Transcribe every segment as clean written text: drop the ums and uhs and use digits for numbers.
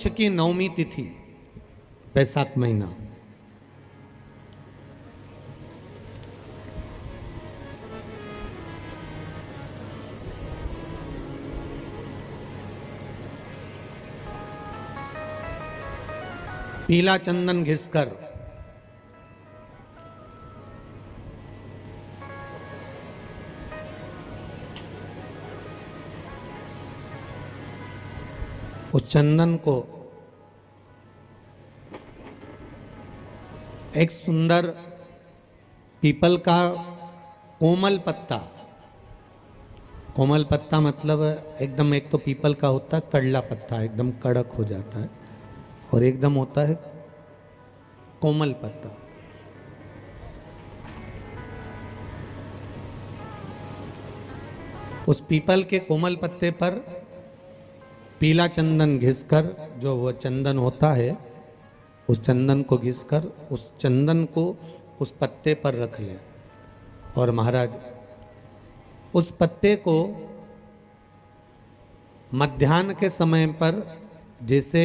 पक्ष की नवमी तिथि, बैसाख महीना, पीला चंदन घिसकर उस चंदन को एक सुंदर पीपल का कोमल पत्ता, कोमल पत्ता मतलब एकदम, एक तो पीपल का होता है कड़ला पत्ता, एकदम कड़क हो जाता है, और एकदम होता है कोमल पत्ता। उस पीपल के कोमल पत्ते पर पीला चंदन घिसकर, जो वह चंदन होता है, उस चंदन को घिसकर उस चंदन को उस पत्ते पर रख लें। और महाराज उस पत्ते को मध्याह्न के समय पर, जैसे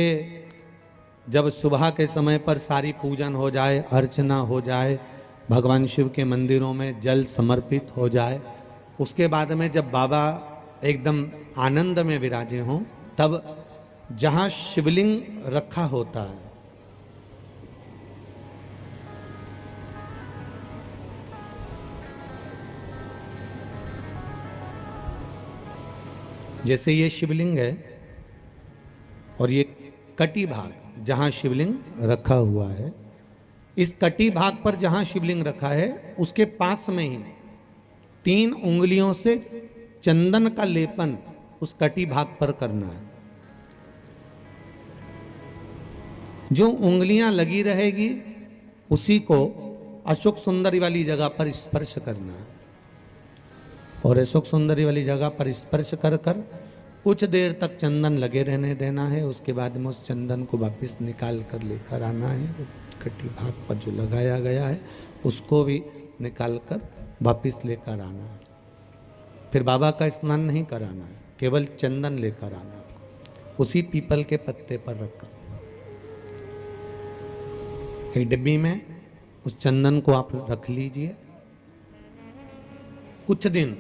जब सुबह के समय पर सारी पूजन हो जाए, अर्चना हो जाए, भगवान शिव के मंदिरों में जल समर्पित हो जाए, उसके बाद में जब बाबा एकदम आनंद में विराजे हों, तब जहां शिवलिंग रखा होता है, जैसे ये शिवलिंग है और ये कटी भाग जहां शिवलिंग रखा हुआ है, इस कटी भाग पर जहां शिवलिंग रखा है उसके पास में ही 3 उंगलियों से चंदन का लेपन उस कटी भाग पर करना है। जो उंगलियां लगी रहेगी उसी को अशोक सुंदरी वाली जगह पर स्पर्श करना है, और अशोक सुंदरी वाली जगह पर स्पर्श कर कर कुछ देर तक चंदन लगे रहने देना है। उसके बाद में उस चंदन को वापस निकाल कर लेकर आना है। कटी भाग पर जो लगाया गया है उसको भी निकाल कर वापस लेकर आना है। फिर बाबा का स्नान नहीं कराना है, केवल चंदन लेकर आना है, उसी पीपल के पत्ते पर रखकर। एक डिब्बी में उस चंदन को आप रख लीजिए। कुछ दिन,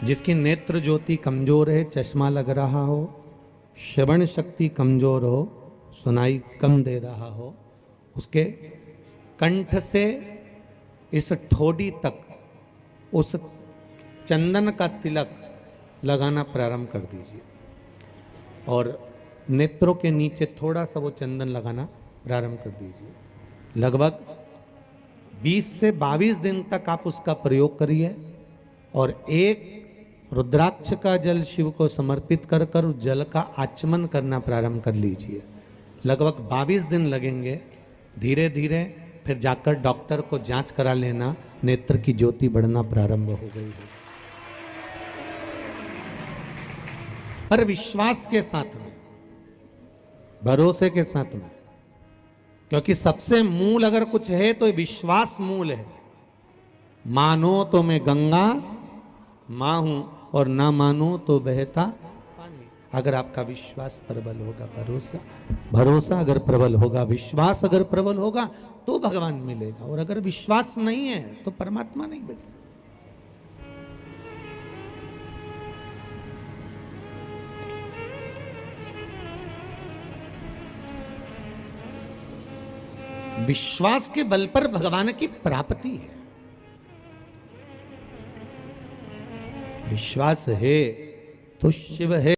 जिसकी नेत्र ज्योति कमजोर है, चश्मा लग रहा हो, श्रवण शक्ति कमजोर हो, सुनाई कम दे रहा हो, उसके कंठ से इस ठोडी तक उस चंदन का तिलक लगाना प्रारंभ कर दीजिए, और नेत्रों के नीचे थोड़ा सा वो चंदन लगाना प्रारंभ कर दीजिए। लगभग 20 से 22 दिन तक आप उसका प्रयोग करिए, और एक रुद्राक्ष का जल शिव को समर्पित कर कर उस जल का आचमन करना प्रारंभ कर लीजिए। लगभग 22 दिन लगेंगे। धीरे धीरे फिर जाकर डॉक्टर को जांच करा लेना, नेत्र की ज्योति बढ़ना प्रारंभ हो गई है। पर विश्वास के साथ में, भरोसे के साथ में, क्योंकि सबसे मूल अगर कुछ है तो विश्वास मूल है। मानो तो मैं गंगा मां हूं, और ना मानो तो बहता पानी। अगर आपका विश्वास प्रबल होगा, भरोसा अगर प्रबल होगा, विश्वास अगर प्रबल होगा तो भगवान मिलेगा, और अगर विश्वास नहीं है तो परमात्मा नहीं मिल सकता। विश्वास के बल पर भगवान की प्राप्ति है। विश्वास है तो शिव है।